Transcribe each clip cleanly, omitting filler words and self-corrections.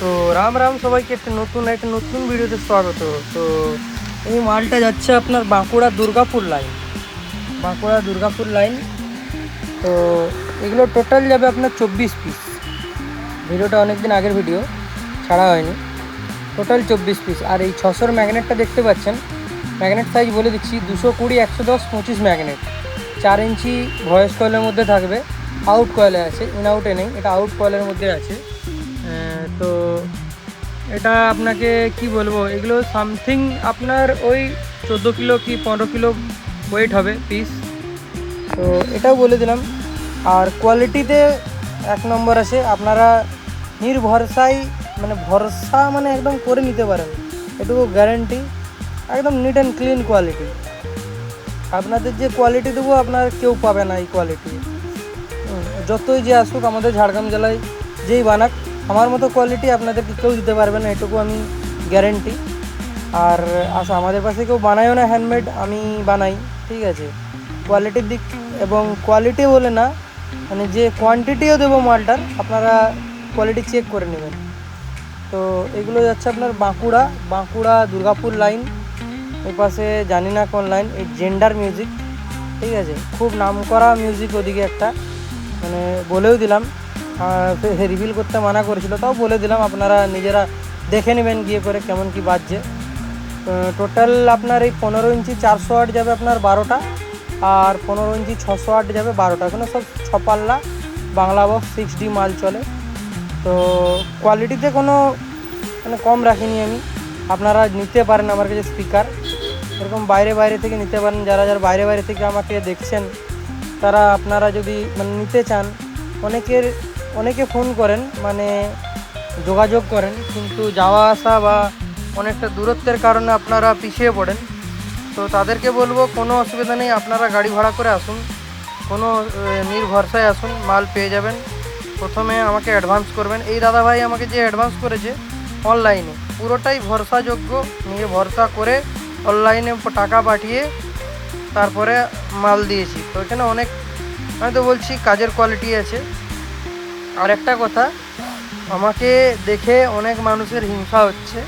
তো রাম রাম সবাইকে, একটা নতুন ভিডিওতে স্বাগত। তো এই মালটা যাচ্ছে আপনার বাঁকুড়া দুর্গাপুর লাইন। তো এগুলো টোটাল যাবে আপনার 24 পিস। ভিডিওটা অনেক দিন আগের ভিডিও, ছাড়া হয়নি। Total 24 piece. আর এই 600-র ম্যাগনেটটা দেখতে পাচ্ছেন, ম্যাগনেট সাইজ বলে দিচ্ছি 220, 110, 25 ম্যাগনেট। 4 ইঞ্চি ভয়েস কয়েলের মধ্যে থাকবে, আউট কয়েলে আছে, ইন আউটে নেই, এটা আউট কয়েলের মধ্যে আছে। তো এটা আপনাকে কি বলবো, এগুলো সামথিং আপনার ওই 14 কিলো কি 15 কিলো ওয়েট হবে পিস। তো এটাও বলে দিলাম। আর কোয়ালিটিতে 1 নম্বর আছে, আপনারা নির্ভরসায় ভরসা একদম করে নিতে পারেন, এটুকু গ্যারেন্টি। একদম নিট অ্যান্ড ক্লিন কোয়ালিটি। আপনাদের যে কোয়ালিটি দেবো আপনার কেউ পাবে না এই কোয়ালিটি। যতই যে আসুক আমাদের ঝাড়গ্রাম জেলায়, যেই বানাক, আমার মতো কোয়ালিটি আপনাদেরকে কেউ দিতে পারবে না, এটুকু আমি গ্যারেন্টি। আর আমাদের পাশে কেউ বানায়ও না হ্যান্ডমেড, আমি বানাই, ঠিক আছে। কোয়ালিটির দিক এবং কোয়ালিটি বলে না, যে কোয়ান্টিটিও দেবো মালটার, আপনারা কোয়ালিটি চেক করে নেবেন। তো এগুলো যাচ্ছে আপনার বাঁকুড়া দুর্গাপুর লাইন। ওই পাশে জানি না কোন লাইন, এই জেন্ডার মিউজিক, ঠিক আছে। খুব নামকরা মিউজিক ওদিকে একটা, বলেও দিলাম। রিভিল করতে মানা করেছিল, তাও বলে দিলাম, আপনারা নিজেরা দেখে নেবেন গিয়ে করে কেমন কি বাজছে। টোটাল আপনার এই 15 ইঞ্চি 408 যাবে আপনার 12টা, আর 15 ইঞ্চি 608 যাবে 12টা। এখানে সব 6 পাল্লা বাংলা বক্স 6D মাল চলে। তো কোয়ালিটিতে কোনো কম রাখিনি আমি। আপনারা নিতে পারেন আমার কাছে স্পিকার, এরকম বাইরে থেকে নিতে পারেন। যারা বাইরে থেকে আমাকে দেখছেন, তারা আপনারা যদি নিতে চান, অনেকে ফোন করেন, যোগাযোগ করেন, কিন্তু যাওয়া আসা বা অনেকটা দূরত্বের কারণে আপনারা পিছিয়ে পড়েন। তো তাদেরকে বলবো কোনো অসুবিধা নেই, আপনারা গাড়ি ভাড়া করে আসুন, কোনো নির্ভরসায় আসুন, মাল পেয়ে যাবেন। প্রথমে আমাকে অ্যাডভান্স করবেন। এই দাদাভাই আমাকে যে অ্যাডভান্স করেছে অনলাইনে, পুরোটাই ভরসাযোগ্য, নিয়ে ভরসা করে অনলাইনে টাকা পাঠিয়ে তারপরে মাল দিয়েছি। তো এখানে অনেক, আমি তো বলছি, কাজের কোয়ালিটি আছে। আর একটা কথা, আমাকে দেখে অনেক মানুষের হিংসা হচ্ছে,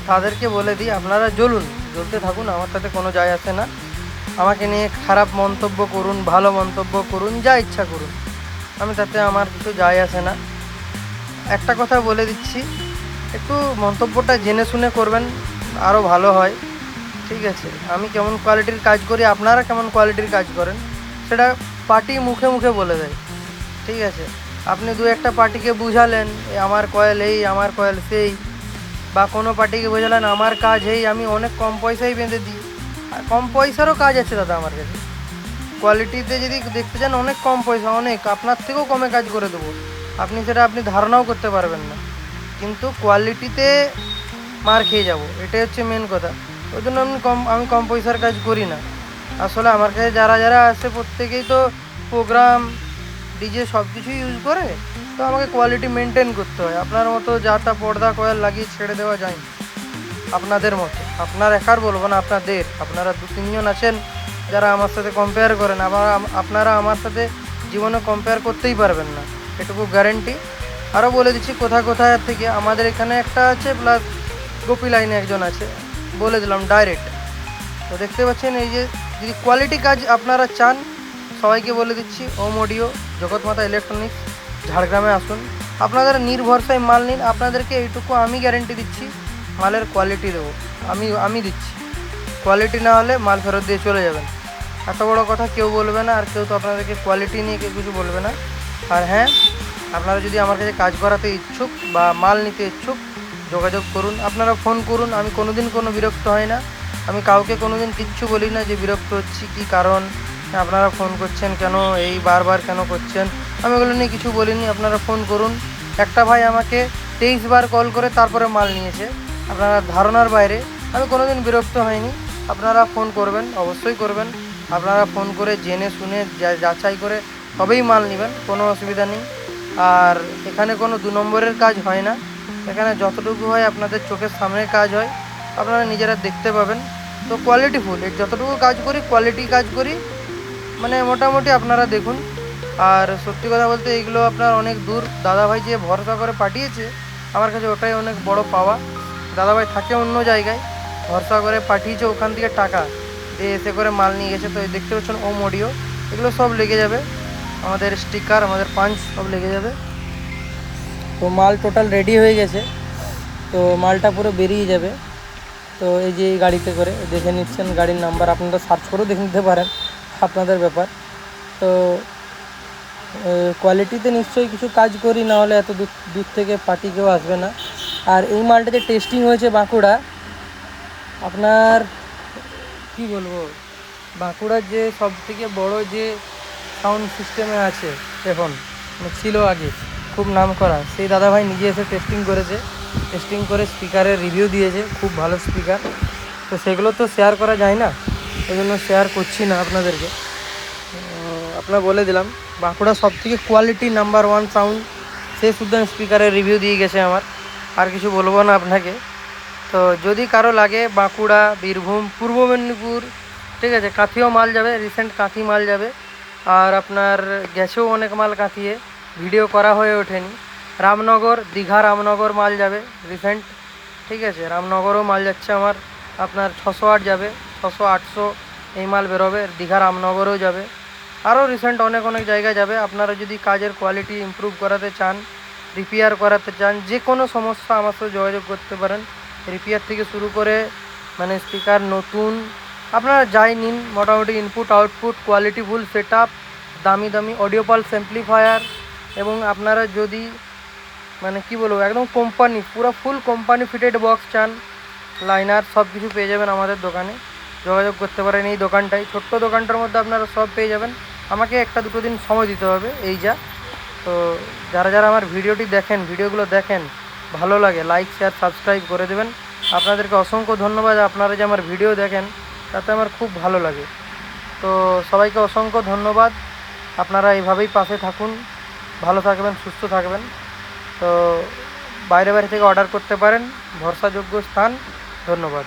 তাদেরকে বলে দিই, আপনারা জ্বলতে থাকুন, আমার তাতে কোনো যায় আসে না। আমাকে নিয়ে খারাপ মন্তব্য করুন, ভালো মন্তব্য করুন, যা ইচ্ছা করুন, তাতে আমার কিছু যায় আসে না। একটা কথা বলে দিচ্ছি, একটু মন্তব্যটা জেনে শুনে করবেন, আরও ভালো হয়, ঠিক আছে। আমি কেমন কোয়ালিটির কাজ করি, আপনারা কেমন কোয়ালিটির কাজ করেন, সেটা পার্টি মুখে মুখে বলে দেয়, ঠিক আছে। আপনি 2-1টা পার্টিকে বুঝালেন আমার কয়েল এই, আমার কয়েল সেই, বা কোনো পার্টিকে বোঝালেন আমার কাজ এই, আমি অনেক কম পয়সায় বেঁধে দিই। আর কম পয়সারও কাজ আছে দাদা আমার কাছে। কোয়ালিটিতে যদি দেখতে চান, অনেক কম পয়সা, অনেক আপনার থেকেও কমে কাজ করে দেবো, আপনি ধারণাও করতে পারবেন না। কিন্তু কোয়ালিটিতে মার খেয়ে যাব, এটাই হচ্ছে মেন কথা। ওই জন্য আমি কম পয়সার কাজ করি না। আসলে আমার কাছে যারা আসে প্রত্যেকেই তো প্রোগ্রাম, ডিজে সব কিছুই ইউজ করে, তো আমাকে কোয়ালিটি মেনটেন করতে হয়। আপনার মতো যা তা পর্দা কয়েল লাগিয়ে ছেড়ে দেওয়া যায় না। আপনাদের মতো, আপনার একার বলবো না, আপনারা 2-3 জন আছেন যারা আমার সাথে কম্পেয়ার করেন, আবার আপনারা আমার সাথে জীবনে কম্পেয়ার করতেই পারবেন না, এটুকু গ্যারেন্টি। আরও বলে দিচ্ছি কোথায় থেকে আমাদের এখানে একটা আছে, প্লাস গোপী লাইনে একজন আছে, বলে দিলাম ডাইরেক্ট। তো দেখতে পাচ্ছেন, এই যে যদি কোয়ালিটি কাজ আপনারা চান, সবাইকে বলে দিচ্ছি, ওম অডিও, জগৎমাতা ইলেকট্রনিক্স, ঝাড়গ্রামে আসুন, আপনাদের নির্ভরসায় মাল নিন। আপনাদেরকে এইটুকু আমি গ্যারেন্টি দিচ্ছি, মালের কোয়ালিটি দেবো, আমি দিচ্ছি। কোয়ালিটি না হলে মাল ফেরত দিয়ে চলে যাবেন। এত বড় কথা কেউ বলবে না, আর কেউ তো আপনাদেরকে কোয়ালিটি নিয়ে কেউ কিছু বলবে না। আর হ্যাঁ, আপনারা যদি আমার কাছে কাজ করাতে ইচ্ছুক বা মাল নিতে ইচ্ছুক, যোগাযোগ করুন, আপনারা ফোন করুন। আমি কোনোদিন কোনো বিরক্ত হয় না, আমি কাউকে কোনোদিন কিচ্ছু বলি না যে বিরক্ত হচ্ছি, কী কারণ আপনারা ফোন করছেন কেন, এই বারবার কেন করছেন, আমি ওগুলো নিয়ে কিছু বলিনি। আপনারা ফোন করুন। একটা ভাই আমাকে 23 বার কল করে তারপরে মাল নিয়েছে, আপনারা ধারণার বাইরে। আমি কোনোদিন বিরক্ত হয়নি। আপনারা ফোন করবেন, অবশ্যই করবেন। আপনারা ফোন করে জেনে শুনে যাচাই করে তবেই মাল নেবেন, কোনো অসুবিধা নেই। আর এখানে কোনো 2 নম্বরের কাজ হয় না, এখানে যতটুকু হয় আপনাদের চোখের সামনে কাজ হয়, আপনারা নিজেরা দেখতে পাবেন। তো কোয়ালিটিফুল, এর যতটুকু কাজ করি কোয়ালিটি কাজ করি, মোটামুটি আপনারা দেখুন। আর সত্যি কথা বলতে, এইগুলো আপনার অনেক দূর দাদাভাই যে ভরসা করে পাঠিয়েছে, আমার কাছে ওটাই অনেক বড় পাওয়া। দাদাভাই থাকে অন্য জায়গায়, ভরসা করে পাঠিয়েছে ওখান থেকে টাকা দিয়ে এসে করে মাল নিয়ে গেছে। তো এই দেখতে পাচ্ছেন ওম অডিও, এগুলো সব লেগে যাবে, আমাদের স্টিকার, আমাদের পাঞ্চ সব লেগে যাবে। তো মাল টোটাল রেডি হয়ে গেছে, তো মালটা পুরো বেরিয়ে যাবে। তো এই যে এই গাড়িতে করে দেখে নিচ্ছেন, গাড়ির নাম্বার আপনারা সার্চ করেও দেখে নিতে পারেন, আপনাদের ব্যাপার। তো কোয়ালিটিতে নিশ্চয়ই কিছু কাজ করি, না হলে এত দূর থেকে পার্টি কেউ আসবে না। আর এই মালটা যে টেস্টিং হয়েছে বাঁকুড়া, আপনার কি বলবো, বাঁকুড়ার যে সব থেকে বড় যে সাউন্ড সিস্টেমে আছে এখন, মানে ছিল আগে খুব নাম করা, সেই দাদাভাই নিজে এসে টেস্টিং করেছে, টেস্টিং করে স্পিকারের রিভিউ দিয়েছে, খুব ভালো স্পিকার। তো সেগুলো তো শেয়ার করা যায় না, ওই জন্য শেয়ার করছি না আপনাদেরকে। আপনার বলে দিলাম বাঁকুড়া সব থেকে কোয়ালিটি নাম্বার 1 সাউন্ড, সে শুদ্ধ স্পিকারের রিভিউ দিয়ে গেছে আমার, আর কিছু বলবো না আপনাকে। তো যদি কারো লাগে বাঁকুড়া, বীরভূম, পূর্ব মেদিনীপুর, ঠিক আছে, কাঁথিও মাল যাবে, রিসেন্ট কাঁথি মাল যাবে। আর আপনার গেছেও অনেক মাল কাঁথিয়ে, ভিডিও করা হয়ে ওঠেনি। রামনগর, দীঘা রামনগর মাল যাবে রিসেন্ট, ঠিক আছে, রামনগরও মাল যাচ্ছে আমার, আপনার 608 যাবে, 600 800 এই মাল বেরোবে, দীঘা রামনগরও যাবে। আরও রিসেন্ট অনেক অনেক জায়গায় যাবে। আপনারা যদি কাজের কোয়ালিটি ইমপ্রুভ করাতে চান, রিপেয়ার করাতে চান, যে কোনো সমস্যা আমার সাথে যোগাযোগ করতে পারেন। রিপেয়ার থেকে শুরু করে মানে স্পিকার নতুন আপনারা যাই নিন, মোটামুটি input output quality full set up, দামি দামি অডিও পালস অ্যাম্প্লিফায়ার, এবং আপনারা যদি মানে কি বলবো একদম কোম্পানি পুরো ফুল কোম্পানি ফিটেড বক্স চান, লাইনার, সব কিছু পেয়ে যাবেন আমাদের দোকানে। যোগাযোগ করতে পারেন এই দোকানটাই, ছোট্ট দোকানটার মধ্যে আপনারা সব পেয়ে যাবেন। আমাকে 1-2 দিন সময় দিতে হবে, এই যা। তো যারা যারা আমার ভিডিওটি দেখেন, ভিডিওগুলো দেখেন, ভালো লাগে, লাইক শেয়ার সাবস্ক্রাইব করে দেবেন। আপনাদেরকে অসংখ্য ধন্যবাদ, আপনারা যে আমার ভিডিও দেখেন তাতে আমার খুব ভালো লাগে। তো সবাইকে অসংখ্য ধন্যবাদ, আপনারা এইভাবেই পাশে থাকুন, ভালো থাকবেন, সুস্থ থাকবেন। তো বাইরে বাইরে থেকে অর্ডার করতে পারেন, ভরসাযোগ্য স্থান। ধন্যবাদ।